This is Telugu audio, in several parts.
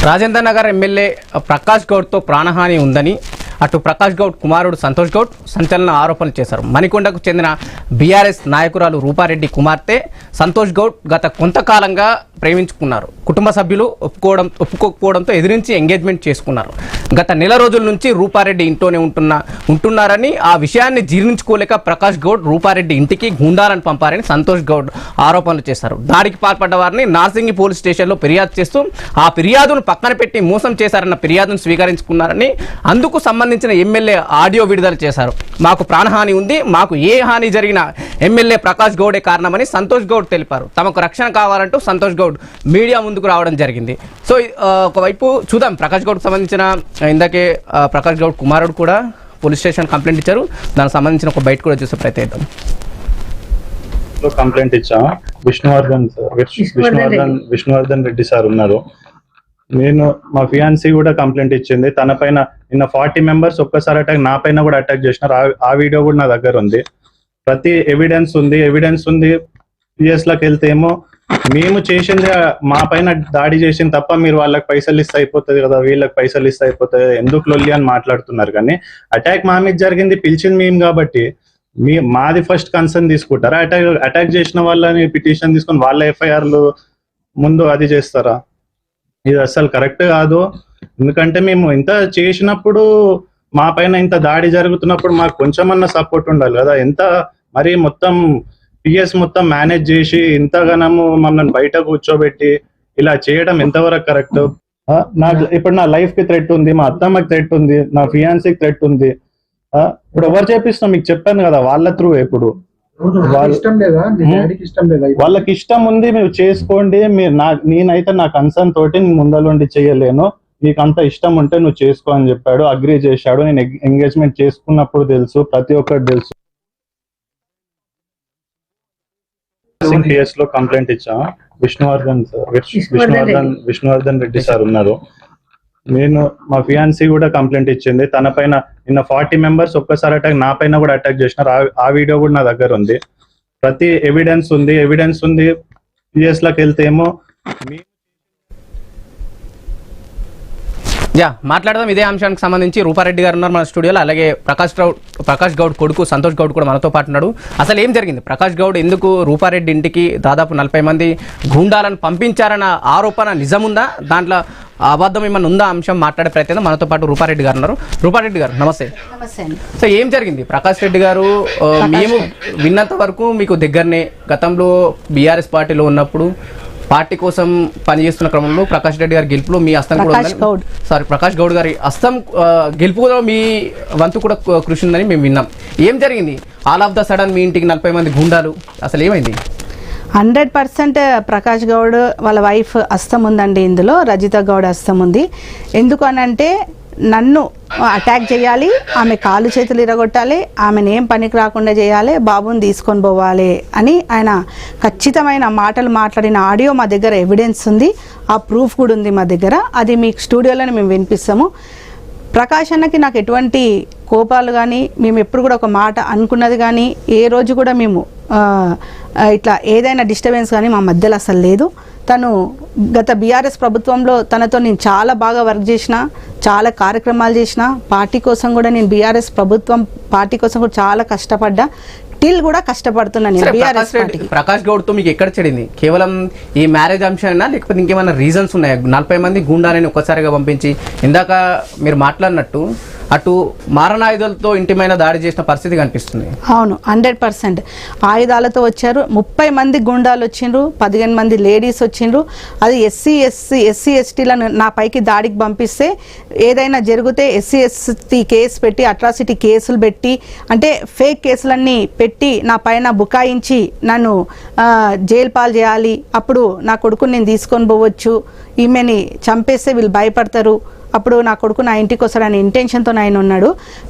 రాజేంద్ర నగర్ ఎమ్మెల్యే ప్రకాష్ గౌడ్తో ప్రాణహాని ఉందని అటు ప్రకాష్ గౌడ్ కుమారుడు సంతోష్ గౌడ్ సంచలన ఆరోపణలు చేశారు. మణికొండకు చెందిన బీఆర్ఎస్ నాయకురాలు రూపారెడ్డి కుమార్తె సంతోష్ గౌడ్ గత కొంతకాలంగా ప్రేమించుకున్నారు. కుటుంబ సభ్యులు ఒప్పుకోకపోవడంతో ఎదిరించి ఎంగేజ్మెంట్ చేసుకున్నారు. గత నెల రోజుల నుంచి రూపారెడ్డి ఇంట్లోనే ఉంటున్నారని, ఆ విషయాన్ని జీర్ణించుకోలేక ప్రకాష్ గౌడ్ రూపారెడ్డి ఇంటికి గుండాలను పంపారని సంతోష్ గౌడ్ ఆరోపణలు చేశారు. దాడికి పాల్పడ్డ వారిని నార్సింగి పోలీస్ స్టేషన్లో ఫిర్యాదు చేస్తూ ఆ ఫిర్యాదును పక్కన పెట్టి మోసం చేశారన్న ఫిర్యాదును స్వీకరించుకున్నారని, అందుకు సంబంధించిన ఎమ్మెల్యే ఆడియో విడుదల చేశారు. మాకు ప్రాణహాని ఉంది, మాకు ఏ హాని జరిగినా ఎమ్మెల్యే ప్రకాష్ గౌడే కారణమని సంతోష్ గౌడ్ తెలిపారు. తమకు రక్షణ కావాలంటూ సంతోష్ గౌడ్ మీడియా ముందుకు రావడం జరిగింది. సో ఒకవైపు చూద్దాం, ప్రకాష్ గౌడ్కి సంబంధించిన ఇందాకే ప్రకాష్ గౌడ్ కుమారుడు కూడా పోలీస్ స్టేషన్ కంప్లైంట్ ఇచ్చారు. దానికి సంబంధించిన ఒక బయట కూడా చూసే ప్రయత్నం. కంప్లైంట్ ఇచ్చాము. విష్ణువర్ధన్ రెడ్డి సార్ ఉన్నారు. నేను మా ఫియాన్సీ కూడా కంప్లైంట్ ఇచ్చింది. తన పైన నిన్న 40 మెంబర్స్ ఒక్కసారి అటాక్, నా పైన కూడా అటాక్ చేసినారు. ఆ వీడియో కూడా నా దగ్గర ఉంది. ప్రతి ఎవిడెన్స్ ఉంది. పిఎస్ లోకి వెళ్తే ఏమో మేము చేసింది, మా పైన దాడి చేసింది తప్ప మీరు వాళ్ళకి పైసలు ఇస్తే అయిపోతుంది కదా, వీళ్ళకి పైసలు ఇస్తే అయిపోతుంది, ఎందుకు లొల్లి అని మాట్లాడుతున్నారు. కానీ అటాక్ మా మీద జరిగింది, పిలిచింది మేము కాబట్టి మాది ఫస్ట్ కన్సర్న్ తీసుకుంటారా? అటాక్ చేసిన వాళ్ళని పిటిషన్ తీసుకొని వాళ్ళ ఎఫ్ఐఆర్లు ముందు అది చేస్తారా? ఇది అసలు కరెక్ట్ కాదు. ఎందుకంటే మేము ఇంత చేసినప్పుడు, మా పైన ఇంత దాడి జరుగుతున్నప్పుడు మాకు కొంచెమన్నా సపోర్ట్ ఉండాలి కదా. ఎంత మరి మొత్తం పిఎస్ మొత్తం మేనేజ్ చేసి ఇంతగానము మమ్మల్ని బయట కూర్చోబెట్టి ఇలా చేయడం ఎంతవరకు కరెక్ట్? నాకు ఇప్పుడు నా లైఫ్ కి థ్రెట్ ఉంది, మా అత్తమ్మకి థ్రెట్ ఉంది, నా ఫియాన్సీకి థ్రెట్ ఉంది. ఇప్పుడు ఎవరు చేపిస్తాం? మీకు చెప్పాను కదా, వాళ్ళ త్రూ. ఇప్పుడు వాళ్ళకి ఇష్టం ఉంది, మీరు చేసుకోండి. మీరు నేనైతే నా కన్సర్న్ తోటి ముందలుండి చేయలేను. నీకు అంత ఇష్టం ఉంటే నువ్వు చేసుకో అని చెప్పాడు. అగ్రీ చేశాడు. నేను ఎంగేజ్మెంట్ చేసుకున్నప్పుడు తెలుసు, ప్రతి ఒక్కటి తెలుసు. PS లో కంప్లైంట్ ఇచ్చాము. విష్ణువర్ధన్ రెడ్డి సార్ ఉన్నారు. నేను మా ఫియాన్సీ కూడా కంప్లైంట్ ఇచ్చింది. తన పైన నిన్న 40 మెంబర్స్ ఒక్కసారి అటాక్, నా పైన కూడా అటాక్ చేసినారు. ఆ వీడియో కూడా నా దగ్గర ఉంది. ప్రతి ఎవిడెన్స్ ఉంది. పిఎస్ లోకి వెళ్తే ఏమో మాట్లాడదాం. ఇదే అంశానికి సంబంధించి రూపారెడ్డి గారు ఉన్నారు మన స్టూడియోలో. అలాగే ప్రకాష్ గౌడ్ కొడుకు సంతోష్ గౌడ్ కూడా మనతో పాటు ఉన్నాడు. అసలు ఏం జరిగింది? ప్రకాష్ గౌడ్ ఎందుకు రూపారెడ్డి ఇంటికి దాదాపు 40 మంది గూండాలను పంపించారన్న ఆరోపణ నిజముందా, దాంట్లో అబద్ధం ఏమన్నా ఉందా అంశం మాట్లాడే ప్రయత్నం. మనతో పాటు రూపారెడ్డి గారు ఉన్నారు. రూపారెడ్డి గారు నమస్తే. సో ఏం జరిగింది? ప్రకాష్ రెడ్డి గారు మేము విన్నంత వరకు మీకు దగ్గరనే, గతంలో బీఆర్ఎస్ పార్టీలో ఉన్నప్పుడు పార్టీ కోసం పనిచేస్తున్న క్రమంలో ప్రకాష్ రెడ్డి గారి గెలుపులో మీ హస్తం కూడా ప్రకాష్ గౌడ్ గారి హస్తం గెలుపులో మీ వంతు కూడా కృషి ఉందని మేము విన్నాం. ఏం జరిగింది? ఆల్ ఆఫ్ ద సడన్ మీ ఇంటికి 40 మంది గుండాలు, అసలు ఏమైంది? 100% ప్రకాష్ గౌడ్ వాళ్ళ వైఫ్ హస్తం ఉందండి. ఇందులో రజిత గౌడ్ హస్తం ఉంది. ఎందుకు అనంటే, నన్ను అటాక్ చేయాలి, ఆమె కాళ్ళు చేతులు ఇరగొట్టాలి, ఆమెను ఏం పనికి రాకుండా చేయాలి, బాబుని తీసుకొని పోవాలి అని ఆయన ఖచ్చితమైన మాటలు మాట్లాడిన ఆడియో మా దగ్గర ఎవిడెన్స్ ఉంది. ఆ ప్రూఫ్ కూడా ఉంది మా దగ్గర. అది మీకు స్టూడియోలోనే మేము వినిపిస్తాము. ప్రకాష్ అన్నకి నాకు ఎటువంటి కోపాలు కానీ, మేము ఎప్పుడు కూడా ఒక మాట అనుకున్నది కానీ, ఏ రోజు కూడా మేము ఇట్లా ఏదైనా డిస్టర్బెన్స్ కానీ మా మధ్యలో అసలు లేదు. తను గత బీఆర్ఎస్ ప్రభుత్వంలో తనతో నేను చాలా బాగా వర్క్ చేసిన, చాలా కార్యక్రమాలు చేసిన. పార్టీ కోసం కూడా నేను బీఆర్ఎస్ ప్రభుత్వం పార్టీ కోసం కూడా చాలా కష్టపడ్డా, టిల్ కూడా కష్టపడుతున్నాను. ప్రకాష్ గౌడ్ తో మీకు ఎక్కడ చెడింది? కేవలం ఈ మ్యారేజ్ అంశానా, లేకపోతే ఇంకేమైనా రీజన్స్ ఉన్నాయా? 40 మంది గుండాలని ఒక్కసారిగా పంపించి, ఇందాక మీరు మాట్లాడినట్టు అటు మారణాయుధాలతో ఇంటిమైన దాడి చేసిన పరిస్థితి కనిపిస్తుంది. అవును, 100% ఆయుధాలతో వచ్చారు. 30 మంది గుండాలు వచ్చిండ్రు, 15 మంది లేడీస్ వచ్చిండ్రు. అది ఎస్సీ ఎస్టీలను నా పైకి దాడికి పంపిస్తే, ఏదైనా జరిగితే SC ST కేసు పెట్టి, అట్రాసిటీ కేసులు పెట్టి, అంటే ఫేక్ కేసులన్నీ పెట్టి నా పైన బుకాయించి నన్ను జైలు పాలు చేయాలి. అప్పుడు నా కొడుకుని నేను తీసుకొని పోవచ్చు, ఈమెని చంపేస్తే వీళ్ళు భయపడతారు, అప్పుడు నా కొడుకు నా ఇంటికి వస్తాడనే ఇంటెన్షన్తో ఆయన ఉన్నాడు.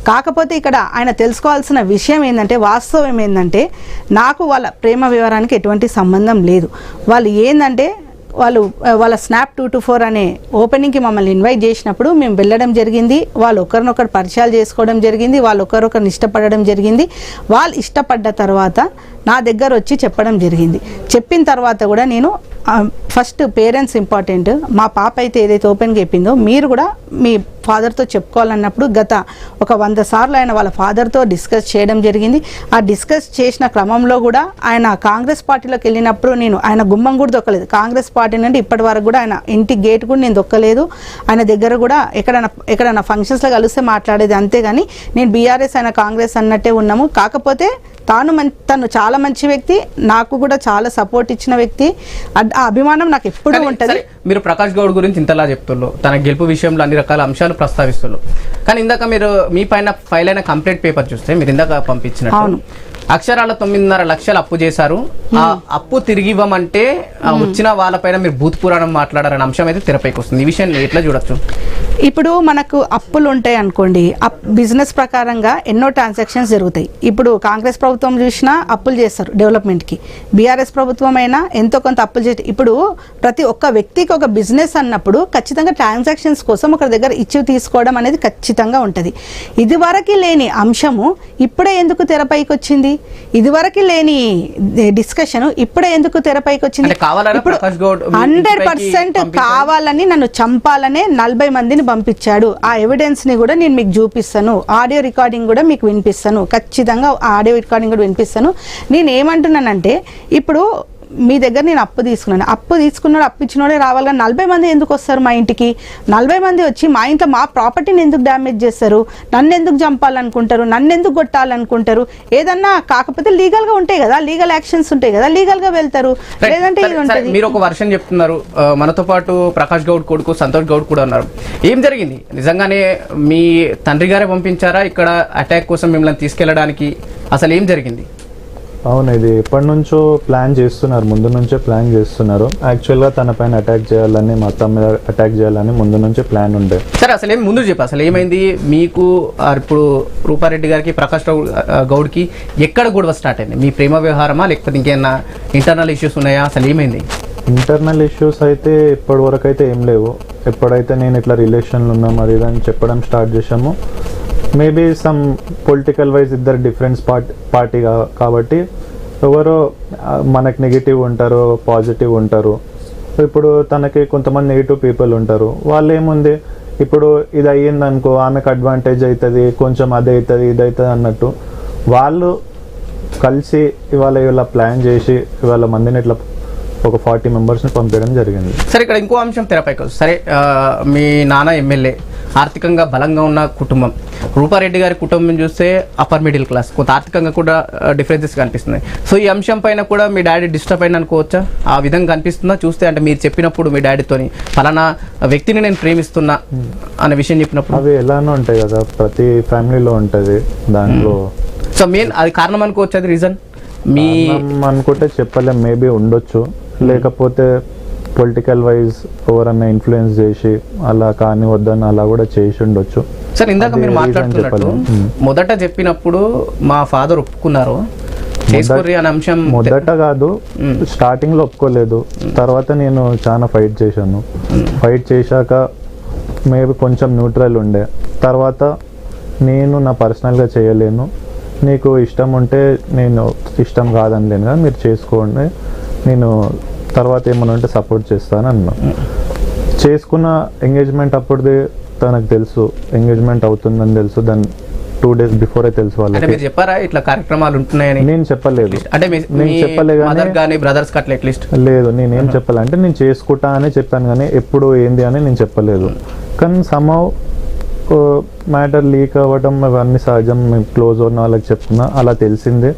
కాకపోతే ఇక్కడ ఆయన తెలుసుకోవాల్సిన విషయం ఏంటంటే, వాస్తవం ఏంటంటే, నాకు వాళ్ళ ప్రేమ వివరానికి ఎటువంటి సంబంధం లేదు. వాళ్ళు ఏంటంటే వాళ్ళ స్నాప్ 224 అనే ఓపెనింగ్కి మమ్మల్ని ఇన్వైట్ చేసినప్పుడు మేము వెళ్ళడం జరిగింది. వాళ్ళు ఒకరినొకరు పరిచయాలు చేసుకోవడం జరిగింది, వాళ్ళు ఒకరొకరిని ఇష్టపడడం జరిగింది. వాళ్ళు ఇష్టపడ్డ తర్వాత నా దగ్గర వచ్చి చెప్పడం జరిగింది. చెప్పిన తర్వాత కూడా నేను ఫస్ట్ పేరెంట్స్ ఇంపార్టెంట్. మా పాప అయితే ఏదైతే ఓపెన్గా చెప్పిందో మీరు కూడా మీ ఫాదర్తో చెప్పుకోవాలన్నప్పుడు గత ఒక 100 సార్లు ఆయన వాళ్ళ ఫాదర్తో డిస్కస్ చేయడం జరిగింది. ఆ డిస్కస్ చేసిన క్రమంలో కూడా ఆయన కాంగ్రెస్ పార్టీలోకి వెళ్ళినప్పుడు నేను ఆయన గుమ్మం కూడా దొక్కలేదు. కాంగ్రెస్ పార్టీ నుండి ఇప్పటి వరకు కూడా ఆయన ఇంటి గేట్ కూడా నేను దొక్కలేదు. ఆయన దగ్గర కూడా ఎక్కడైనా ఫంక్షన్స్లో కలిస్తే మాట్లాడేది, అంతేగాని నేను బీఆర్ఎస్ ఆయన కాంగ్రెస్ అన్నట్టే ఉన్నాము. కాకపోతే తను చాలా మంచి వ్యక్తి, నాకు కూడా చాలా సపోర్ట్ ఇచ్చిన వ్యక్తి. ఆ అభిమానం నాకు ఎప్పుడూ ఉంటుంది. మీరు ప్రకాష్ గౌడ్ గురించి ఇంతలా చెప్తున్నారు, తన గెలుపు విషయంలో అన్ని రకాల అంశాలు ప్రస్తావిస్తున్నారు. కానీ ఇందాక మీరు మీ పైన ఫైల్ అయిన కంప్లైంట్ పేపర్ చూస్తే మీరు ఇందాక పంపించినట్టు అక్షరాల 9.5 లక్షలు అప్పు చేశారు. ఆ అప్పు తిరిగి ఇవ్వమంటే వచ్చిన వాళ్ళపైన మీరు భూత్ పురాణం మాట్లాడారనే అంశం అయితే తెరపైకి వస్తుంది. ఈ విషయాన్ని ఎట్లా చూడొచ్చు? ఇప్పుడు మనకు అప్పులు ఉంటాయి అనుకోండి, బిజినెస్ ప్రకారంగా ఎన్నో ట్రాన్సాక్షన్స్ జరుగుతాయి. ఇప్పుడు కాంగ్రెస్ ప్రభుత్వం చూసినా అప్పులు చేస్తారు డెవలప్మెంట్కి, బీఆర్ఎస్ ప్రభుత్వం అయినా ఎంతో కొంత అప్పులు చేస్తారు. ఇప్పుడు ప్రతి ఒక్క వ్యక్తికి ఒక బిజినెస్ అన్నప్పుడు ఖచ్చితంగా ట్రాన్సాక్షన్స్ కోసం ఒకరి దగ్గర ఇచ్చి తీసుకోవడం అనేది ఖచ్చితంగా ఉంటుంది. ఇదివరకు లేని అంశము ఇప్పుడే ఎందుకు తెరపైకి వచ్చింది? ఇదివరకు లేని డిస్కషన్ ఇప్పుడే ఎందుకు తెరపైకి వచ్చింది? ఇప్పుడు 100% కావాలని నన్ను చంపాలనే 40 మందిని పంపించాడు. ఆ ఎవిడెన్స్ ని కూడా నేను మీకు చూపిస్తాను, ఆడియో రికార్డింగ్ కూడా మీకు వినిపిస్తాను, ఖచ్చితంగా ఆడియో రికార్డింగ్ కూడా వినిపిస్తాను. నేను ఏమంటున్నానంటే, ఇప్పుడు మీ దగ్గర నేను అప్పు తీసుకున్నాను, అప్పు ఇచ్చినోడే రావాలి, కానీ 40 మంది ఎందుకు వస్తారు మా ఇంటికి? 40 మంది వచ్చి మా ఇంట్లో మా ప్రాపర్టీని ఎందుకు డ్యామేజ్ చేస్తారు? నన్ను ఎందుకు చంపాలనుకుంటారు? నన్ను ఎందుకు కొట్టాలనుకుంటారు? ఏదన్నా కాకపోతే లీగల్గా ఉంటాయి కదా, లీగల్ యాక్షన్స్ ఉంటాయి కదా, లీగల్గా వెళ్తారు. లేదంటే ఇది ఉంటుంది. మీరు ఒక వర్షన్ చెప్తున్నారు, మనతో పాటు ప్రకాష్ గౌడ్ కొడుకు సంతోష్ గౌడ్ కూడా ఉన్నారు. ఏం జరిగింది? నిజంగానే మీ తండ్రి గారే పంపించారా ఇక్కడ అటాక్ కోసం మిమ్మల్ని తీసుకెళ్ళడానికి? అసలు ఏం జరిగింది? అవును, ఇది ఎప్పటి నుంచో ప్లాన్ చేస్తున్నారు, ముందు నుంచే ప్లాన్ చేస్తున్నారు. యాక్చువల్గా తన పైన అటాక్ చేయాలని, మా అత్త మీద అటాక్ చేయాలని ముందు నుంచే ప్లాన్ ఉండే. సరే, అసలు ఏమి ముందు చెప్పు, అసలు ఏమైంది మీకు? ఇప్పుడు రూపారెడ్డి గారికి ప్రకాష్ గౌడ్కి ఎక్కడ గొడవ స్టార్ట్ అయింది? మీ ప్రేమ వ్యవహారమా, లేకపోతే ఇంకేమన్నా ఇంటర్నల్ ఇష్యూస్ ఉన్నాయా? అసలు ఏమైంది? ఇంటర్నల్ ఇష్యూస్ అయితే ఇప్పటి వరకు అయితే ఏం లేవు. ఎప్పుడైతే నేను ఇట్లా రిలేషన్లు ఉన్నాం అది అని చెప్పడం స్టార్ట్ చేసాము, మేబీ సమ్ పొలిటికల్ వైజ్ ఇద్దరు డిఫరెన్స్ పార్టీ కాబట్టి ఎవరో మనకు నెగిటివ్ ఉంటారు, పాజిటివ్ ఉంటారు. ఇప్పుడు తనకి కొంతమంది నెగిటివ్ పీపుల్ ఉంటారు. వాళ్ళు ఏముంది, ఇప్పుడు ఇది అయ్యింది అనుకో ఆమెకు అడ్వాంటేజ్ అవుతుంది, కొంచెం అది అవుతుంది ఇది అవుతుంది అన్నట్టు వాళ్ళు కలిసి ఇవాళ ప్లాన్ చేసి ఇవాళ మందిని ఇట్లా ఒక 40 మెంబర్స్ని పంపించడం జరిగింది. సరే, ఇక్కడ ఇంకో అంశం తెరపైకి వస్తుంది. సరే, మీ నాన్న ఎమ్మెల్యే, ఆర్థికంగా బలంగా ఉన్న కుటుంబం. రూపారెడ్డి గారి కుటుంబం చూస్తే అప్పర్ మిడిల్ క్లాస్, కొంత ఆర్థికంగా కూడా డిఫరెన్సెస్ కనిపిస్తున్నాయి. సో ఈ అంశం పైన కూడా మీ డాడీ డిస్టర్బ్ అయిన అనుకోవచ్చా? ఆ విధంగా కనిపిస్తుందా చూస్తే? అంటే మీరు చెప్పినప్పుడు మీ డాడీతోని ఫలానా వ్యక్తిని నేను ప్రేమిస్తున్నా అనే విషయం చెప్పినప్పుడు అవి ఎలానో ఉంటాయి కదా, ప్రతి ఫ్యామిలీలో ఉంటుంది దాంట్లో. సో మెయిన్ అది కారణం అనుకోవచ్చు, అది రీజన్ మీ అనుకుంటే చెప్పలేం, మేబీ ఉండొచ్చు. లేకపోతే పొలిటికల్ వైజ్ ఎవరన్నా ఇన్ఫ్లుయెన్స్ చేసి అలా కానీ వద్దని అలా కూడా చేసి ఉండొచ్చు. సార్, ఇందాక మీరు మాట్లాడుతున్నట్టు మొదట చెప్పినప్పుడు మా ఫాదర్ ఒప్పుకున్నారు అనే అంశం. మొదట కాదు, స్టార్టింగ్ లో ఒప్పుకోలేదు. తర్వాత నేను చాలా ఫైట్ చేశాను. ఫైట్ చేశాక మేబీ కొంచెం న్యూట్రల్ ఉండే. తర్వాత నేను నా పర్సనల్గా చేయలేను, నీకు ఇష్టం ఉంటే నేను ఇష్టం కాదని లేను కదా, మీరు చేసుకోండి, నేను తర్వాత ఏమన్నా ఉంటే సపోర్ట్ చేస్తాను అన్నా. చేసుకున్న ఎంగేజ్మెంట్ అప్పుడుది తనకు తెలుసు, ఎంగేజ్మెంట్ అవుతుందని తెలుసు. దాని 2 days బిఫోరే తెలుసు వాళ్ళకి. చెప్పారా ఇట్లా కార్యక్రమాలు ఉంటున్నాయని? నేను చెప్పలేదు, నేను చెప్పలే కానీ బ్రదర్స్ కట్ల అట్లీస్ట్ లేదు, నేనేం చెప్పాలి అంటే నేను చేసుకుంటా అని చెప్పాను, కానీ ఎప్పుడు ఏంది అని నేను చెప్పలేదు. కానీ సమ్హౌ మ్యాటర్ లీక్ అవ్వడం అవన్నీ సహజం. మేము క్లోజ్ ఉన్న వాళ్ళకి చెప్తున్నా, అలా తెలిసింది.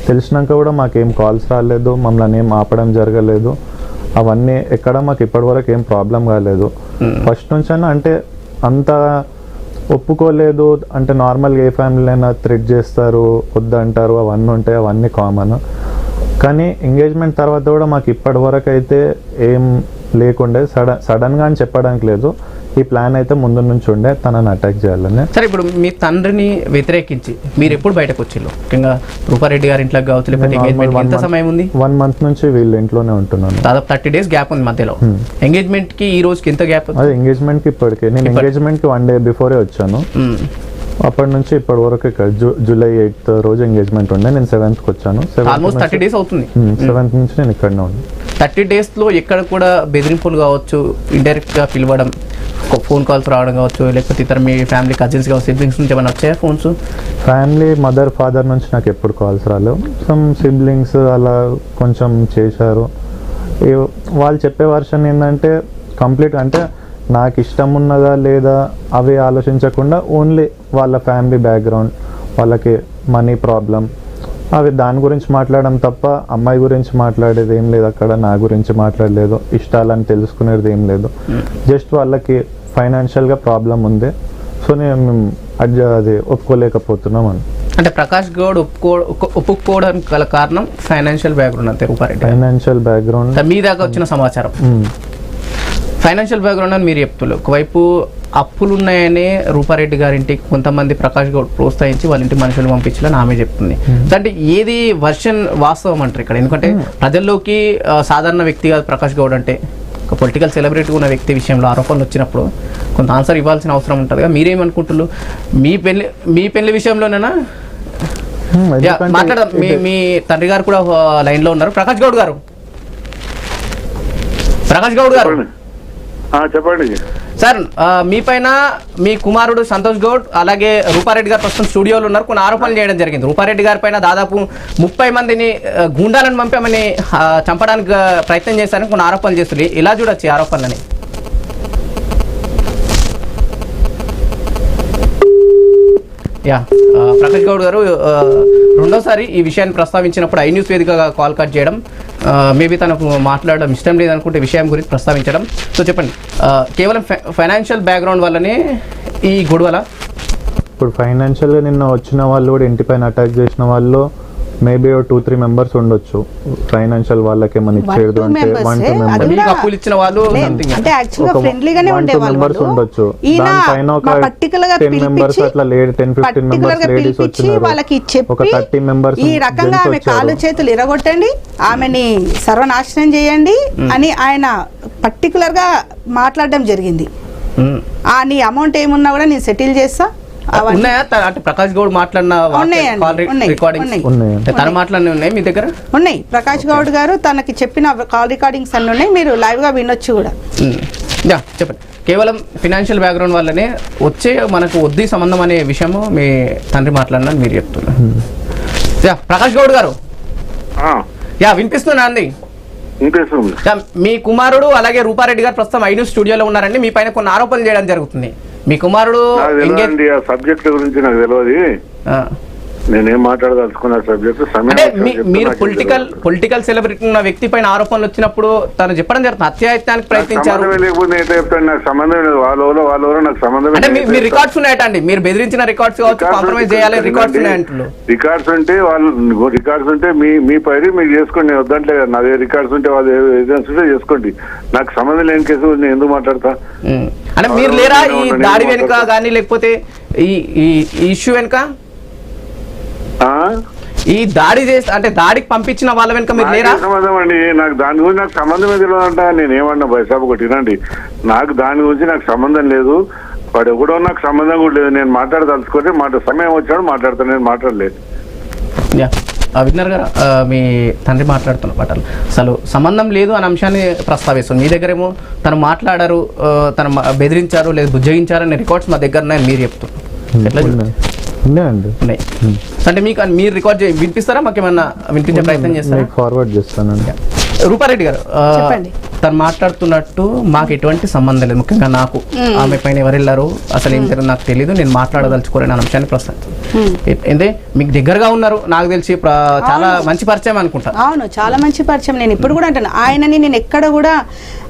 తెలిసినాక కూడా మాకేం కాల్స్ రాలేదు, మమ్మల్ని ఏం ఆపడం జరగలేదు. అవన్నీ ఎక్కడ మాకు ఇప్పటివరకు ఏం ప్రాబ్లం కాలేదు. ఫస్ట్ నుంచైనా అంటే అంత ఒప్పుకోలేదు అంటే నార్మల్గా ఏ ఫ్యామిలీ అయినా థ్రెట్ చేస్తారు, వద్దంటారు, అవన్నీ ఉంటాయి, అవన్నీ కామన్. కానీ ఎంగేజ్మెంట్ తర్వాత కూడా మాకు ఇప్పటివరకు అయితే ఏం లేకుండే. సడన్గా అని చెప్పడానికి లేదు, ఈ ప్లాన్ అయితే ముందు నుంచి ఉండే తనని అటాక్ చేయాలని. సరే, ఇప్పుడు మీ తండ్రిని వ్యతిరేకించి మీరు ఎప్పుడు బయటకు వచ్చిళ్ళు? ముఖ్యంగా రూపారెడ్డి గారి ఇంట్లోకి కావచ్చు, లేకపోతే ఎంగేజ్మెంట్ ఎంత సమయం ఉంది? 1 month నుంచి వీళ్ళ ఇంట్లోనే ఉంటున్నాను. దాదాపు 30 days గ్యాప్ ఉంది మధ్యలో. ఎంగేజ్మెంట్ కి ఈ రోజుకి ఎంత గ్యాప్? అదే ఎంగేజ్మెంట్ కి ఇప్పటికే నేను ఎంగేజ్మెంట్ కి 1 day బిఫోరే వచ్చాను. అప్పటి నుంచి ఇప్పటి వరకు ఇక్కడ జూలై 8th రోజు ఎంగేజ్మెంట్ ఉండే, నేను 7th కి వచ్చాను. ఆల్మోస్ట్ 30 days అవుతుంది. 7th నుంచి నేను ఇక్కడనే ఉన్నాను. 30 days లో ఎక్కడ కూడా బెదిరింపులు కావచ్చు, ఇండైరెక్ట్ గా పిలవడం, ఫోన్ కాల్స్ రావడం కావచ్చు, లేకపోతే ఇతర మీ ఫ్యామిలీ కజిన్స్ కావచ్చు, సిబ్లింగ్స్ నుంచి ఏమైనా వచ్చాయా ఫోన్స్? ఫ్యామిలీ మదర్ ఫాదర్ నుంచి నాకు ఎప్పుడు కాల్స్ రాలేవు. సమ్ సిబ్లింగ్స్ అలా కొంచెం చేశారు. వాళ్ళు చెప్పే వర్షన్ ఏంటంటే కంప్లీట్ అంటే నాకు ఇష్టం ఉన్నదా లేదా అవి ఆలోచించకుండా ఓన్లీ వాళ్ళ ఫ్యామిలీ బ్యాక్గ్రౌండ్, వాళ్ళకి మనీ ప్రాబ్లం, అవి దాని గురించి మాట్లాడడం తప్ప అమ్మాయి గురించి మాట్లాడేది ఏం లేదు. అక్కడ నా గురించి మాట్లాడలేదు, ఇష్టాలని తెలుసుకునేది ఏం లేదు. జస్ట్ వాళ్ళకి ఫైనాన్షియల్గా ప్రాబ్లం ఉంది. సో నేను అది ఒప్పుకోలేకపోతున్నాం అని. అంటే ప్రకాష్ గౌడ్ ఒప్పుకోవడానికి గల కారణం ఫైనాన్షియల్ బ్యాక్గ్రౌండ్ అంతే రూపారెడ్డి? ఫైనాన్షియల్ బ్యాక్గ్రౌండ్ మీ దాకా వచ్చిన సమాచారం ఫైనాన్షియల్ బ్యాక్గ్రౌండ్ అని మీరు చెప్తున్నారు. ఒకవైపు అప్పులు ఉన్నాయని రూపారెడ్డి గారింటికి కొంతమంది ప్రకాష్ గౌడ్ ప్రోత్సహించి వాళ్ళ ఇంటి మనుషులు పంపించాలని ఆమె చెప్తుంది. అంటే ఏది వర్షన్ వాస్తవం అంటారు ఇక్కడ? ఎందుకంటే ప్రజల్లోకి సాధారణ వ్యక్తి కాదు ప్రకాష్ గౌడ్ అంటే, ఒక పొలిటికల్ సెలబ్రిటీ ఉన్న వ్యక్తి విషయంలో ఆరోపణలు వచ్చినప్పుడు కొంత ఆన్సర్ ఇవ్వాల్సిన అవసరం ఉంటుంది కదా. మీరేమనుకుంటున్నారు? మీ పెళ్లి విషయంలోనేనా? మాట్లాడదాం. మీ తండ్రి గారు కూడా లైన్లో ఉన్నారు. ప్రకాష్ గౌడ్ గారు చెప్పండి సార్. మీ పైన మీ కుమారుడు సంతోష్ గౌడ్ అలాగే రూపారెడ్డి గారు ప్రస్తుతం స్టూడియోలో ఉన్నారు. కొన్ని ఆరోపణలు చేయడం జరిగింది. రూపారెడ్డి గారి పైన దాదాపు 30 మందిని గూండాలను పంపామని చంపడానికి ప్రయత్నం చేశారని కొన్ని ఆరోపణలు చేస్తుంది. ఇలా చూడొచ్చు ఈ ఆరోపణలని. ప్రకాష్ గౌడ్ గారు రెండోసారి ఈ విషయాన్ని ప్రస్తావించినప్పుడు ఐ న్యూస్ వేదికగా కాల్ కట్ చేయడం, మేబీ తనకు మాట్లాడడం ఇష్టం లేదనుకుంటే విషయం గురించి ప్రస్తావించడం. సో చెప్పండి, కేవలం ఫైనాన్షియల్ బ్యాక్గ్రౌండ్ వల్లనే ఈ గొడవల? ఇప్పుడు ఫైనాన్షియల్గా నిన్న వచ్చిన వాళ్ళు కూడా ఇంటిపైన అటాక్ చేసిన వాళ్ళు మేబీ 2-3 members ఉండొచ్చు. ఫైనాన్షియల్ వాళ్ళకి ఏమైనా ఇచ్చేది అంటే 1-2 members అప్పులు ఇచ్చిన వాళ్ళు అంటే యాక్చువల్గా ఫ్రెండ్లీగానే ఉండేవాళ్ళు. ఉండొచ్చు. దానిపైన ఒక 10 members అట్లా 10-15 members లేడీస్ వచ్చినారు. వాళ్ళకి ఒక 30 members ఈ రకంగా ఆమె కాలు చేతులు ఇరగొట్టండి, ఆమెని సర్వనాశనం చేయండి అని ఆయన పర్టికులర్ గా మాట్లాడడం జరిగింది. నీ అమౌంట్ ఏమున్నా కూడా నేను సెటిల్ చేస్తా. ఉన్నాయా అంటే ప్రకాష్ గౌడ్ మాట్లాడిన రికార్డింగ్స్ తన మాట్లాడినవి ఉన్నాయి మీ దగ్గర? ఉన్నాయి. ప్రకాష్ గౌడ్ గారు తనకి చెప్పిన కాల్ రికార్డింగ్స్ అన్ని ఉన్నాయి, మీరు లైవ్ గా వినొచ్చు కూడా. చెప్పండి. కేవలం ఫినాన్షియల్ బ్యాక్గ్రౌండ్ వల్లనే వచ్చే మనకు వద్దీ సంబంధం అనే విషయము మీ తండ్రి మాట్లాడినా మీరు చెప్తున్నారు. ప్రకాష్ గౌడ్ గారు వినిపిస్తున్నా అండి? మీ కుమారుడు అలాగే రూపారెడ్డి గారు ప్రస్తుతం ఐ న్యూస్ స్టూడియోలో ఉన్నారండి. మీ పైన కొన్ని ఆరోపణలు చేయడం జరుగుతుంది. మీ కుమారుడు సబ్జెక్ట్ గురించి నాకు తెలియదు, నేనేం మాట్లాడదలుచుకున్న సబ్జెక్ట్. అంటే మీరు పొలిటికల్ సెలబ్రిటీ ఉన్న వ్యక్తి పైన ఆరోపణలు వచ్చినప్పుడు తను చెప్పడం జరుగుతుంది అత్యాయత్నానికి ప్రయత్నించారు. నాకు సంబంధం లేదు, వాళ్ళ నాకు సంబంధం. అంటే మీ రికార్డ్స్ ఉన్నాయటండి, మీరు బెదిరించిన రికార్డ్స్ కావచ్చు, కాంప్రమైజ్ చేయాలి రికార్డ్స్ ఉన్నాయంటున్నారు. రికార్డ్స్ ఉంటే రికార్డ్స్ ఉంటే మీ పైన మీరు చేసుకోండి, వద్దంటే నా రికార్డ్స్ ఉంటే వాళ్ళు ఎవిడెన్స్ ఉంటే చేసుకోండి. నాకు సంబంధం లేని కేసు నేను ఎందుకు మాట్లాడతా? అంటే మీరు లేరా ఈ దాడి వెనుక కానీ, లేకపోతే ఈ ఇష్యూ వెనుక, ఈ దాడి చేస్తే అంటే దాడికి పంపించిన వాళ్ళ వెనుక మీరు లేరా? సంబంధం అండి, నాకు దాని గురించి నాకు సంబంధం తెలియదంట. నేను ఏమన్నా బైసాబ్ కొట్టినండి, నాకు దాని గురించి నాకు సంబంధం లేదు. వాడు ఎవడో నాకు సంబంధం కూడా లేదు. నేను మాట్లాడదలుచుకుంటే సమయం వచ్చాడు మాట్లాడతాను, నేను మాట్లాడలేదు. విన్నర్ గారు, మీ తండ్రి మాట్లాడుతున్న పాటలు అసలు సంబంధం లేదు అనే అంశాన్ని ప్రస్తావిస్తుంది. మీ దగ్గరేమో తను మాట్లాడారు, తను బెదిరించారు లేదా బుజ్జగించారు అనే రికార్డ్స్ మా దగ్గర ఉన్నాయని మీరు చెప్తున్నారు. ఎట్లా ఉన్నాయి అంటే మీకు మీరు రికార్డ్ వినిపిస్తారా? మాకు ఏమన్నా వినిపించే ప్రయత్నం చేస్తారా? ఫార్వర్డ్ చేస్తానండి. రూపారెడ్డి గారు తను మాట్లాడుతున్నట్టు మాకు ఎటువంటి సంబంధం లేదు, ముఖ్యంగా నాకు ఆమె పైన ఎవరు వెళ్ళారు అసలు ఏం జరిగింది నాకు తెలియదు, నేను మాట్లాడదలుచుకోలేని అంశాన్ని ప్రస్తావించాను. ఏంటే మీకు దగ్గరగా ఉన్నారు, నాకు తెలిసి చాలా మంచి పరిచయం అనుకుంటా. అవును, చాలా మంచి పరిచయం. నేను ఇప్పుడు కూడా అంటాను, ఆయనని నేను ఎక్కడ కూడా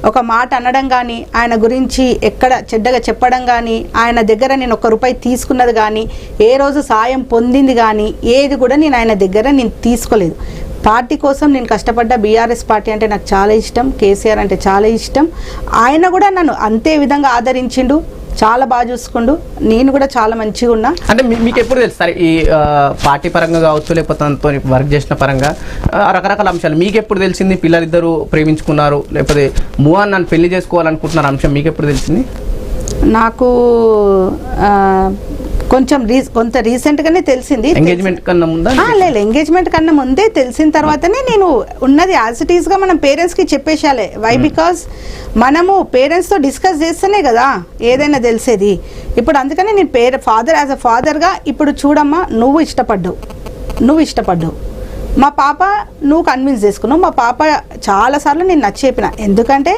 ఒక మాట అనడం కానీ, ఆయన గురించి ఎక్కడ చెడ్డగా చెప్పడం కానీ, ఆయన దగ్గర నేను ₹1 తీసుకున్నది కానీ, ఏ రోజు సాయం పొందింది కానీ ఏది కూడా నేను ఆయన దగ్గర నేను తీసుకోలేదు. పార్టీ కోసం నేను కష్టపడ్డ. బీఆర్ఎస్ పార్టీ అంటే నాకు చాలా ఇష్టం, కేసీఆర్ అంటే చాలా ఇష్టం. ఆయన కూడా నన్ను అంతే విధంగా ఆదరించిండు, చాలా బాగా చూసుకుండు. నేను కూడా చాలా మంచిగా ఉన్నా. అంటే మీకు ఎప్పుడు తెలుసు సరే ఈ పార్టీ పరంగా కావచ్చు లేకపోతే తనతో వర్క్ చేసిన పరంగా రకరకాల అంశాలు మీకు ఎప్పుడు తెలిసింది? పిల్లలిద్దరూ ప్రేమించుకున్నారు లేకపోతే మూవన్ నన్ను పెళ్లి చేసుకోవాలనుకుంటున్నారు అంశం మీకు ఎప్పుడు తెలిసింది? నాకు కొంత రీసెంట్గానే తెలిసింది. ఎంగేజ్మెంట్ కన్నా ముందా? లేదు, ఎంగేజ్మెంట్ కన్నా ముందే తెలిసిన తర్వాతనే నేను ఉన్నది యాజ్ ఇట్ ఈస్గా మనం పేరెంట్స్కి చెప్పేసాలే. వై? బికాస్ మనము పేరెంట్స్తో డిస్కస్ చేస్తేనే కదా ఏదైనా తెలిసేది. ఇప్పుడు అందుకని నేను ఫాదర్ యాజ్ అ ఫాదర్గా ఇప్పుడు చూడమ్మా, నువ్వు ఇష్టపడ్డావు, మా పాప నువ్వు కన్విన్స్ చేసుకున్నావు. మా పాప చాలాసార్లు నేను నచ్చేపిన, ఎందుకంటే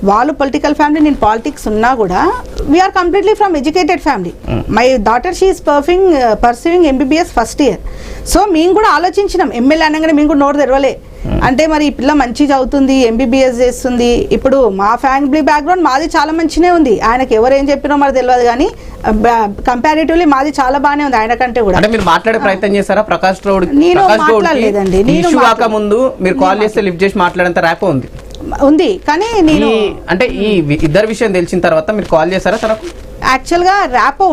వాళ్ళు పొలిటికల్ ఫ్యామిలీ, నేను పాలిటిక్స్ ఉన్నా కూడా we are completely from educated family. My daughter she is pursuing MBBS first year. So మేము కూడా ఆలోచించినాం, ఎమ్మెల్యే అనగానే మేము కూడా నోరు తెరవలే. అంటే మరి ఈ పిల్ల మంచి చదువుతుంది, MBBS చేస్తుంది. ఇప్పుడు మా ఫ్యామిలీ బ్యాక్గ్రౌండ్ మాది చాలా మంచినే ఉంది. ఆయనకి ఎవరు ఏం చెప్పినో మరి తెలియదు, కానీ కంపారిటివ్లీ మాది చాలా బాగానే ఉంది ఆయన కంటే కూడా. అంటే మీరు మాట్లాడే ప్రయత్నం చేశారా ప్రకాష్ గౌడ్? నేను మాట్లాడలేదండి. ముందు మీరు కాల్ చేస్తే లిఫ్ట్ చేసి మాట్లాడేంత ర్యాప్ ఉంది, కానీ నేను అంటే ఈ ఇద్దరు విషయం తెలిసిన తర్వాత మీరు కాల్ చేశారా తనకు? యాక్చువల్గా ర్యాపో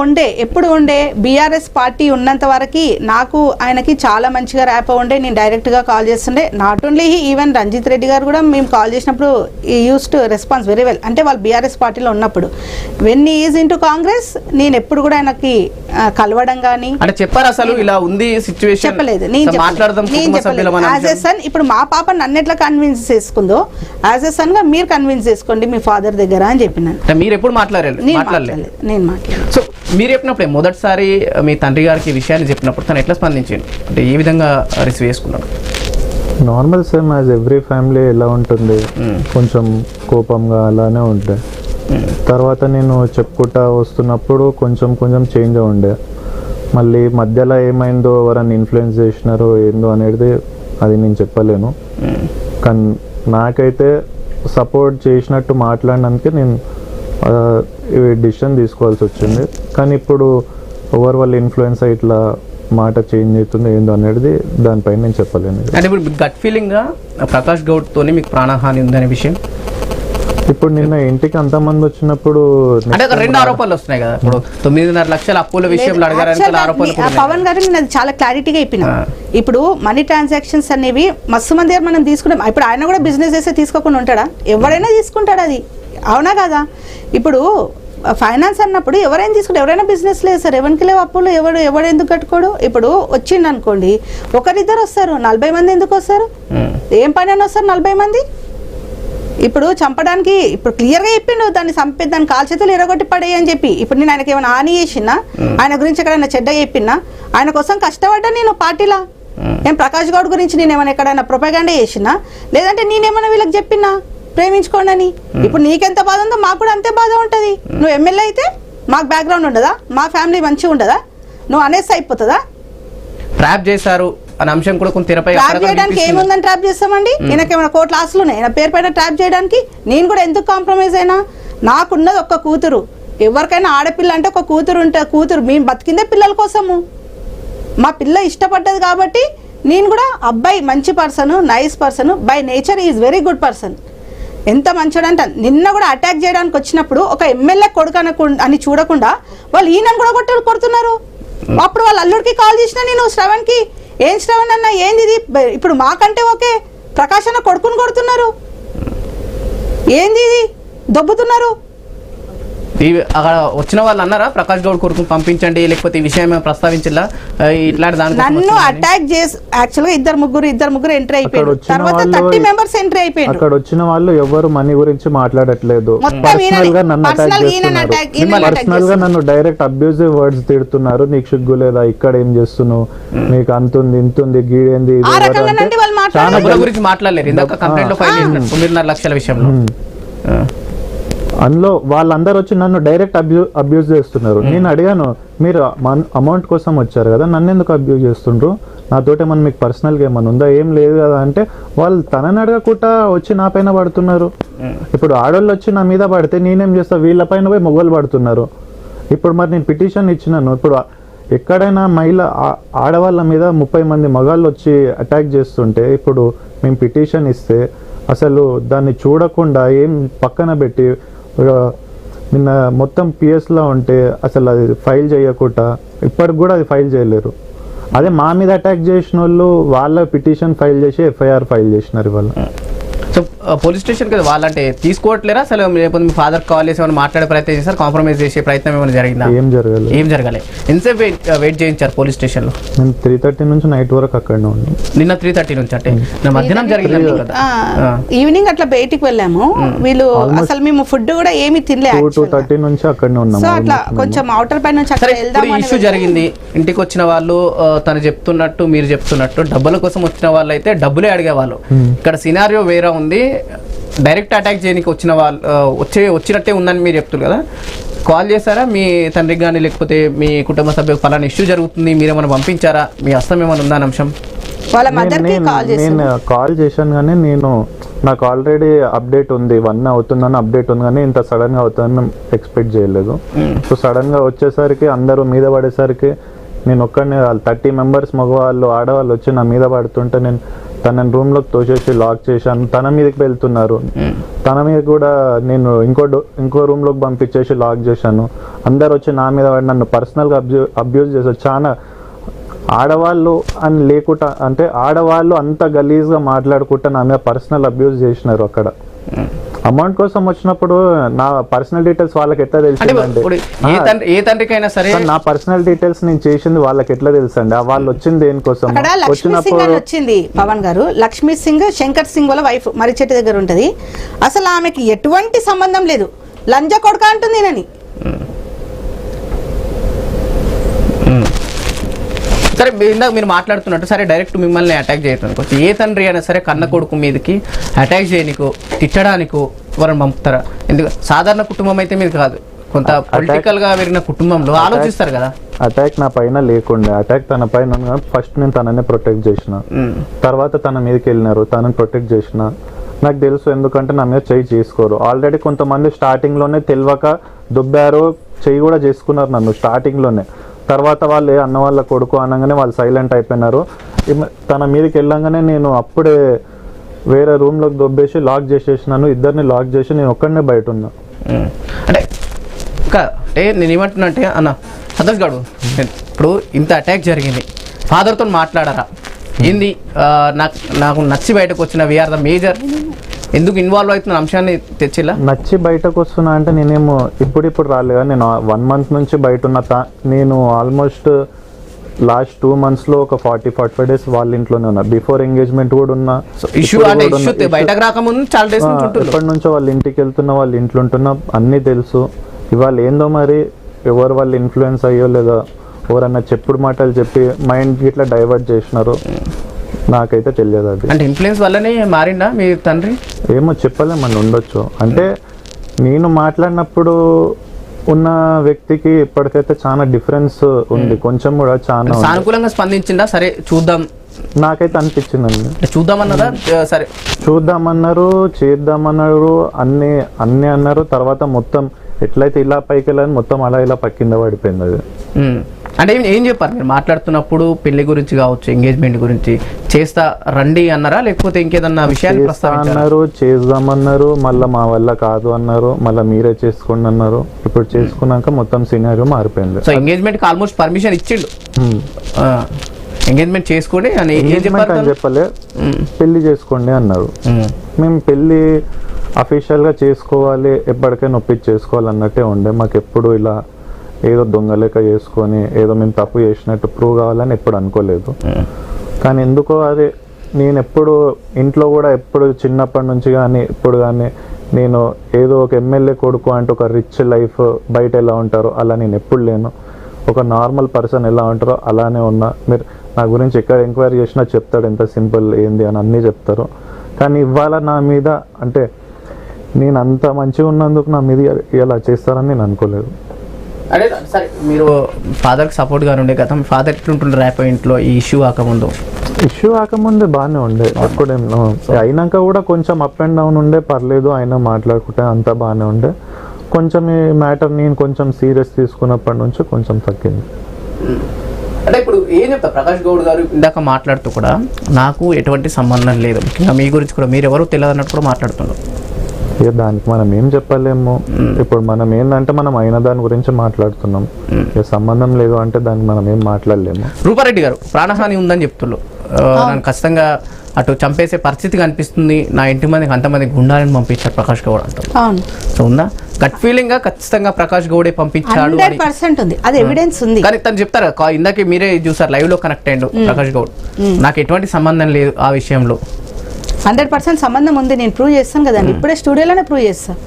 ఎప్పుడు ఉండే బీఆర్ఎస్ పార్టీ ఉన్నంత వరకు నాకు ఆయనకి చాలా మంచిగా ర్యాపో ఉండే. నేను డైరెక్ట్గా కాల్ చేస్తుండే. Not only even Ranjith Reddy గారు కూడా మేము కాల్ చేసినప్పుడు he used to response very well. అంటే వాళ్ళు బీఆర్ఎస్ పార్టీలో ఉన్నప్పుడు when is in to Congress నేను ఎప్పుడు కూడా ఆయనకి కలవడం కానీ అంటే చెప్పారు అసలు ఇలా ఉంది సిచ్యువేషన్? చెప్పలేదు. నేను చెప్పలేదు. యాజ్ ఎ సన్ ఇప్పుడు మా పాప నన్ను ఎట్లా కన్విన్స్ చేసుకుందో యాజ్ ఎ సన్ గా మీరు కన్విన్స్ చేసుకోండి మీ ఫాదర్ దగ్గర అని చెప్పినాను. మీరు ఎప్పుడు మాట్లాడలేదు? నేను మాట్లాడలేదు. సో మీరు చెప్పినప్పుడే మొదటిసారి మీ తండ్రి గారికి ఈ విషయాన్ని చెప్పినప్పుడు తను ఎట్లా స్పందించింది? అంటే ఏ విధంగా రిసీవ్ చేసుకున్నాడు? Normal same as every family ఎలా ఉంటుంది, కొంచెం కోపంగా అలానే ఉంటాయి. తర్వాత నేను చెప్పుకుంటా వస్తున్నప్పుడు కొంచెం చేంజ్ ఉండే. మళ్ళీ మధ్యలో ఏమైందో, ఎవరన్నా ఇన్ఫ్లుయెన్స్ చేసినారో ఏందో అనేది అది నేను చెప్పలేను. కానీ నాకైతే సపోర్ట్ చేసినట్టు మాట్లాడినందుకే నేను డిసిషన్ తీసుకోవాల్సి వచ్చింది. కానీ ఇప్పుడు ఓవర్ వాళ్ళ ఇన్ఫ్లుయెన్స్ ఇట్లా మాట చేంజ్ అవుతుంది ఏందో అనేది దానిపైన నేను చెప్పలేను. అంటే ఇప్పుడు గట్ ఫీలింగ్గా ప్రకాష్ గౌడ్ తోని మీకు ప్రాణహాని ఉందనే విషయం ఇప్పుడు నిన్న ఇంటికి అంతమంది వచ్చినప్పుడు అంటే 2 ఆరోపణలు వస్తున్నాయి కదా. ఇప్పుడు 9.5 లక్షల అప్పుల విషయంలో అడిగారని ఆరోపణలు. పవన్ గారు నేను అది చాలా క్లారిటీగా అయిపోయినా. ఇప్పుడు మనీ ట్రాన్సాక్షన్స్ అనేవి మస్తు మంది మనం తీసుకుంటాం. ఇప్పుడు ఆయన కూడా బిజినెస్ చేస్తే తీసుకోకుండా ఉంటాడా? ఎవరైనా తీసుకుంటాడు, అది అవునా కదా? ఇప్పుడు ఫైనాన్స్ అన్నప్పుడు ఎవరైనా తీసుకుంటే ఎవరైనా బిజినెస్ లేదు సార్, ఎవరికి లేవు అప్పులు, ఎవడు ఎందుకు కట్టుకోడు? ఇప్పుడు వచ్చింది అనుకోండి, ఒకరిద్దరు వస్తారు, 40 మంది ఎందుకు వస్తారు? ఏం పని అని వస్తారు 40 మంది? ఇప్పుడు చంపడానికి ఇప్పుడు క్లియర్గా చెప్పిండు, దాన్ని చంపే దాన్ని కాల్ చేతులు ఎరగొట్టి పడేయి అని చెప్పి. ఇప్పుడు నేను ఆయనకి ఏమైనా హాని చేసినా, ఆయన గురించి ఎక్కడైనా చెడ్డ చెప్పినా, ఆయన కోసం కష్టపడ్డా నేను పార్టీలా. నేను ప్రకాష్ గౌడ్ గురించి నేను ఏమైనా ఎక్కడైనా ప్రొపగండా చేసినా, లేదంటే నేనేమైనా వీళ్ళకి చెప్పినా ప్రేమించుకోండి అని. ఇప్పుడు నీకెంత బాధ ఉందో మాకు కూడా అంతే బాధ ఉంటుంది. నువ్వు ఎమ్మెల్యే అయితే మాకు బ్యాక్గ్రౌండ్ ఉండదా? మా ఫ్యామిలీ మంచిగా ఉండదా? నువ్వు అనేసి అయిపోతుందా? ట్రాప్ చేశారు అనే అంశం కూడా కొంత తెరపై ట్రాప్ చేయడానికి ఏముందని ట్రాప్ చేస్తామండి? ఈయనకేమైనా కోట్ల ఆస్తులు ఉన్నాయి నా పేరు పైన ట్రాప్ చేయడానికి? నేను కూడా ఎందుకు కాంప్రమైజ్ అయినా? నాకున్నది ఒక్క కూతురు. ఎవరికైనా ఆడపిల్ల అంటే ఒక కూతురు ఉంటే కూతురు. మేము బతికిందే పిల్లల కోసము. మా పిల్ల ఇష్టపడ్డది కాబట్టి నేను కూడా అబ్బాయి మంచి person, nice person, by nature is very good person. ఎంత మంచోడంట. నిన్న కూడా అటాక్ చేయడానికి వచ్చినప్పుడు ఒక ఎమ్మెల్యే కొడుకు అని చూడకుండా వాళ్ళు ఈయనను కూడా కొడుతున్నారు. అప్పుడు వాళ్ళ అల్లుడికి కాల్ చేసినా నేను, శ్రవణ్కి, ఏం శ్రవణ్ అన్న ఏంది ఇది? ఇప్పుడు మాకంటే ఓకే, ప్రకాష్ అన్న కొడుకుని కొడుతున్నారు, ఏంది ఇది దొబ్బుతున్నారు? అక్కడ వచ్చిన వాళ్ళు అన్నారా ప్రకాష్ గౌడ్ కొడుకు పంపించండి, లేకపోతే ఈ విషయం ప్రస్తావించలా ఇట్లాంటి దాని? నన్ను అటాక్ చేసి యాక్చువల్గా ఇద్దరు ముగ్గురు ఎంట్రీ అయిపోయారు. తర్వాత 30 మెంబర్స్ ఎంట్రీ అయిపోయారు. అక్కడ వచ్చిన వాళ్ళు ఎవరు మనీ గురించి మాట్లాడట్లేదు. పర్సనల్ గా నన్ను అటాక్ చేస్తున్నారు. పర్సనల్ గా నన్ను డైరెక్ట్ అబ్యూజివ్ వర్డ్స్ తిడుతున్నారు. నీకు సిగ్గు లేదా? ఇక్కడ ఏం చేస్తున్నావు? నీకు అంతుంది ఇంతుంది గీడేంది? గురించి మాట్లాడలేదు. ఇందాక కంప్లైంట్ లో ఫైల్ చేసినట్టు 9.5 లక్షల విషయంలో అందులో వాళ్ళందరూ వచ్చి నన్ను డైరెక్ట్ అబ్యూజ్ చేస్తున్నారు. నేను అడిగాను, మీరు అమౌంట్ కోసం వచ్చారు కదా, నన్ను ఎందుకు అబ్యూజ్ చేస్తుండ్రు? నాతోటి ఏమన్నా మీకు పర్సనల్గా ఏమన్నా ఉందా? ఏం లేదు కదా అంటే వాళ్ళు తనని అడగకుండా వచ్చి నా పైన పడుతున్నారు. ఇప్పుడు ఆడవాళ్ళు వచ్చి నా మీద పడితే నేనేం చేస్తా? వీళ్ళ పైన పోయి మొగ్గలు పడుతున్నారు. ఇప్పుడు మరి నేను పిటిషన్ ఇచ్చినాను. ఇప్పుడు ఎక్కడైనా ఆడవాళ్ళ మీద 30 మంది మగాళ్ళు వచ్చి అటాక్ చేస్తుంటే ఇప్పుడు మేము పిటిషన్ ఇస్తే అసలు దాన్ని చూడకుండా ఏం పక్కన పెట్టి నిన్న మొత్తం పిఎస్లో ఉంటే అసలు అది ఫైల్ చేయకుండా ఇప్పటికి కూడా అది ఫైల్ చేయలేరు. అదే మా మీద అటాక్ చేసిన వాళ్ళు వాళ్ళ పిటిషన్ ఫైల్ చేసి ఎఫ్ఐఆర్ ఫైల్ చేసినారు ఇవాళ. సో పోలీస్ స్టేషన్ కదా వాళ్ళంటే తీసుకోవట్లేరా అసలు? లేకపోతే మీ ఫాదర్ కాల్ చేసి ఏమైనా మాట్లాడే ప్రయత్నం చేశారు? కాంప్రమైజ్ చేసే ప్రయత్నం ఏమైనా జరిగిందా? ఏం జరగలేదు. ఎంతసేపు వెయిట్ చేయించారు పోలీస్ స్టేషన్లో? నేను 3:30 నుంచి నైట్ వరకు అక్కడనే ఉన్నాను. నిన్న 3:30 నుంచి అంటే మధ్యాహ్నం జరిగింది కదా? ఈవినింగ్ అట్లా బయటికి వెళ్ళాము. వీళ్ళు అసలు మేము ఫుడ్ కూడా ఏమి తినలేదు. 2:30 నుంచి అక్కడనే ఉన్నాము. సో అట్లా కొంచెం అవుటర్ పై నుంచి అక్కడ వెళ్దాం. ఇష్యూ జరిగింది, ఇంటికి వచ్చిన వాళ్ళు తను చెప్తున్నట్టు మీరు చెప్తున్నట్టు డబ్బుల కోసం వచ్చిన వాళ్ళు అయితే డబ్బులే అడిగేవాళ్ళు. ఇక్కడ సినారియో వేరే ఉంది. డైరెక్ట్ అటాక్ చేయడానికి వచ్చిన వాళ్ళు వచ్చినట్టే ఉందని మీరు చెప్తున్నారు కదా. కాల్ చేశారా మీ తండ్రికి కానీ లేకపోతే మీ కుటుంబ సభ్యులకు పలానా ఇష్యూ జరుగుతుంది మీరేమైనా పంపించారా? మీ హస్తం ఏమైనా ఉందా అంశం? వాళ్ళ మదర్కి నేను కాల్ చేశాను కానీ నాకు ఆల్రెడీ అప్డేట్ ఉంది, 1 అవుతుందని అప్డేట్ ఉంది కానీ ఇంత సడన్ గా అవుతుందని ఎక్స్పెక్ట్ చేయలేదు. సో సడన్ గా వచ్చేసరికి అందరూ మీద పడేసరికి నేను ఒక్కడిని 30 మెంబర్స్ మగవాళ్ళు ఆడవాళ్ళు వచ్చి నా మీద పడుతుంటే నేను తనని రూమ్లోకి తోసేసి లాక్ చేశాను. తన మీదకి వెళ్తున్నారు, తన మీద కూడా నేను ఇంకో రూమ్లోకి పంపించేసి లాక్ చేశాను. అందరు వచ్చి నా మీద పడి నన్ను పర్సనల్గా అబ్యూజ్ చేశారు. చాలా ఆడవాళ్ళు అని లేకుండా అంటే ఆడవాళ్ళు అంత గలీజ్గా మాట్లాడుకుంటా నా మీద పర్సనల్ అబ్యూజ్ చేసినారు. అక్కడ అమౌంట్ కోసం వచ్చినప్పుడు నా పర్సనల్ డీటెయిల్స్ వాళ్ళకి ఎట్లా తెలిసిందండి? ఏ తండ్రికైనా సరే నా పర్సనల్ డీటెయిల్స్ నేను చేసింది వాళ్ళకి ఎట్లా తెలుసండి? వాళ్ళు వచ్చింది దేనికోసం? వచ్చింది పవన్ గారు, లక్ష్మీ సింగ్ శంకర్ సింగ్ వాళ్ళ వైఫ్ మరిచెట్టు దగ్గర ఉంటది. అసలు ఆమెకి ఎటువంటి సంబంధం లేదు, లంజ కొడుక అంటుంది నేనని. సరే ఇందాక మీరు మాట్లాడుతున్నట్టు సరే డైరెక్ట్ మిమ్మల్ని అటాక్ చేయడానికి వచ్చి ఏ తండ్రి అయినా సరే కన్న కొడుకు మీదకి అటాక్ చేయనికో తిట్టడానికో ఎవరైనా పంపుతారా? ఎందుకు సాధారణ కుటుంబం అయితే మీరు కాదు, కొంత పొలిటికల్ గా పెరిగిన కుటుంబంలో ఆలోచిస్తారు కదా. అటాక్ నా పైన లేకుండే, అటాక్ తన పైన ఫస్ట్ నేను తననే ప్రొటెక్ట్ చేసిన, తర్వాత తన మీదకి వెళ్ళినారు, తనని ప్రొటెక్ట్ చేసిన. నాకు తెలుసు ఎందుకంటే నా మీద చెయ్యి చేసుకోరు. ఆల్రెడీ కొంతమంది స్టార్టింగ్ లోనే తెలియక దుబ్బారు, చెయ్యి కూడా చేసుకున్నారు నన్ను స్టార్టింగ్ లోనే. తర్వాత వాళ్ళు అన్న వాళ్ళ కొడుకు అనగానే వాళ్ళు సైలెంట్ అయిపోయినారు. తన మీదకి వెళ్ళంగానే నేను అప్పుడే వేరే రూమ్లోకి దొబ్బేసి లాక్ చేసేసినాను. ఇద్దరిని లాక్ చేసి నేను ఒక్కడనే బయట ఉన్నా. అంటే నేను ఏమంటున్నా అంటే అన్న సంతోష్ గారు, ఇప్పుడు ఇంత అటాక్ జరిగింది, ఫాదర్తో మాట్లాడారా? ఏంది నాకు నచ్చి బయటకు వచ్చిన వీఆర్ ద మేజర్ ఎందుకు ఇన్వాల్వ్ అవుతున్న అంశాన్ని తెచ్చిలా? నచ్చి బయటకు వస్తున్నా అంటే నేనేమో ఇప్పుడు రాలేదు. నేను 1 month నుంచి బయట ఉన్న నేను ఆల్మోస్ట్ లాస్ట్ 2 months లో ఒక 40-45 days వాళ్ళ ఇంట్లోనే ఉన్నా. బిఫోర్ ఎంగేజ్మెంట్ కూడా ఉన్నా. బయటకు రాకముందు చాలా డేస్ ఎప్పటి నుంచో వాళ్ళ ఇంటికి వెళ్తున్నా, వాళ్ళ ఇంట్లో ఉంటున్నా, అన్నీ తెలుసు. ఇవాళ ఏందో మరి ఎవరు వాళ్ళు ఇన్ఫ్లుయెన్స్ అయ్యో లేదా ఎవరన్నా చెప్పుడు మాటలు చెప్పి మైండ్ ఇట్లా డైవర్ట్ చేసినారు, నాకైతే తెలియదు. అది అంటే ఇన్ఫ్లుయెన్స్ వల్లనే మారిందా మీ తండ్రి? ఏమో చెప్పలేమని ఉండొచ్చు. అంటే నేను మాట్లాడినప్పుడు ఉన్న వ్యక్తికి ఇప్పటికైతే చాలా డిఫరెన్స్ ఉంది, కొంచెం కూడా చాలా సానుకూలంగా స్పందించిందా? సరే చూద్దాం నాకైతే అనిపించిందండి. చూద్దామన్నదా? సరే చూద్దామన్నారు, చేద్దామన్నారు, అన్నీ అన్నారు. తర్వాత మొత్తం ఎట్లయితే ఇలా పైకి వెళ్ళని మొత్తం అలా ఇలా పక్కింద పడిపోయింది. అది అంటే ఏం చెప్పారు మీరు మాట్లాడుతున్నప్పుడు? పెళ్లి గురించి కావచ్చు, ఎంగేజ్మెంట్ గురించి చేస్తా రండి అన్నారా, లేకపోతే ఇంకేదన్నా విషయాలు అన్నారు? చేద్దామన్నారు, మళ్ళీ మా వల్ల కాదు అన్నారు, మళ్ళీ మీరే చేసుకోండి అన్నారు. ఇప్పుడు చేసుకున్నాక మొత్తం సినారియో మారిపోయింది. సో ఎంగేజ్మెంట్ ఆల్మోస్ట్ పర్మిషన్ ఇచ్చిండు, ఎంగేజ్మెంట్ చేసుకోండి అని చెప్పలే, పెళ్లి చేసుకోండి అన్నారు. మేము పెళ్లి అఫీషియల్ గా చేసుకోవాలి, ఎప్పటికైనా ఒప్పించి చేసుకోవాలి అన్నట్టే ఉండే. మాకు ఎప్పుడు ఇలా ఏదో దొంగలేక చేసుకొని ఏదో మేము తప్పు చేసినట్టు ప్రూవ్ కావాలని ఎప్పుడు అనుకోలేదు. కానీ ఎందుకో అది నేను ఎప్పుడు ఇంట్లో కూడా ఎప్పుడు చిన్నప్పటి నుంచి కానీ ఇప్పుడు కానీ నేను ఏదో ఒక ఎమ్మెల్యే కొడుకు అంటే ఒక రిచ్ లైఫ్ బయట ఎలా ఉంటారో అలా నేను ఎప్పుడు లేను. ఒక నార్మల్ పర్సన్ ఎలా ఉంటారో అలానే ఉన్నా. మీరు నా గురించి ఎక్కడ ఎంక్వైరీ చేసినా చెప్తాడు ఎంత సింపుల్ ఏంది అని అన్నీ చెప్తారు. కానీ ఇవాళ నా మీద అంటే నేను అంత మంచిగా ఉన్నందుకు నా మీద ఇలా చేస్తారని నేను అనుకోలేదు. అదే సరే, మీరు ఫాదర్కి సపోర్ట్గా ఉండే కదా, మీ ఫాదర్ ఎట్లుంటుండే ర్యాప్ ఇంట్లో ఈ ఇష్యూ కాకముందు బాగానే ఉండే. అప్పుడేం అయినాక కూడా కొంచెం అప్ అండ్ డౌన్ ఉండే, పర్లేదు ఆయన మాట్లాడుకుంటే అంతా బాగానే ఉండే. కొంచెం ఈ మ్యాటర్ నేను కొంచెం సీరియస్ తీసుకున్నప్పటి నుంచి కొంచెం తగ్గింది. అంటే ఇప్పుడు ఏం చెప్తా ప్రకాష్ గౌడ్ గారు ఇందాక మాట్లాడుతూ కూడా నాకు ఎటువంటి సంబంధం లేదు, ముఖ్యంగా మీ గురించి కూడా మీరు ఎవరు తెలియదు అన్నట్టు కూడా మాట్లాడుతున్నారు. ఇక దానికి మనం ఏం చెప్పలేము. ఇప్పుడు మనం ఏంటంటే మనం అయిన దాని గురించి మాట్లాడుతున్నాం. ఇక సంబంధం లేదు అంటే దానికి మనం ఏం మాట్లాడలేము. రూపారెడ్డి గారు ప్రాణహాని ఉందని చెప్తున్నారు, నన్ను ఖచ్చితంగా అటు చంపేసే పరిస్థితి కనిపిస్తుంది, నా ఇంటి మందికి అంతమంది గుండాలని పంపించారు ప్రకాష్ గౌడ్ అంటారు. అవును, సో ఉందా గట్ ఫీలింగ్ గా ఖచ్చితంగా ప్రకాష్ గౌడే పంపించాడు అని? 100% ఉంది, అది ఎవిడెన్స్ ఉంది. కానీ తను చెప్తారు ఇందాకే మీరే చూసారు లైవ్ లో కనెక్ట్ అయ్యిండు ప్రకాష్ గౌడ్, నాకు ఎటువంటి సంబంధం లేదు ఆ విషయంలో. 100% సంబంధం ఉంది, నేను ప్రూవ్ చేస్తాను కదండి, ఇప్పుడే స్టూడియోలోనే ప్రూవ్ చేస్తాను.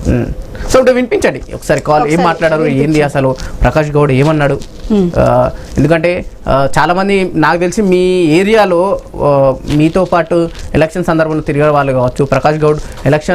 సో ఇప్పుడు వినిపించండి ఒకసారి కాల్, ఏం మాట్లాడారు, ఏంది అసలు ప్రకాష్ గౌడ్ ఏమన్నాడు? ఎందుకంటే చాలా మంది నాకు తెలిసి మీ ఏరియాలో మీతో పాటు ఎలక్షన్ సందర్భంలో తిరిగే వాళ్ళు కావచ్చు, ప్రకాష్ గౌడ్ ఎలక్షన్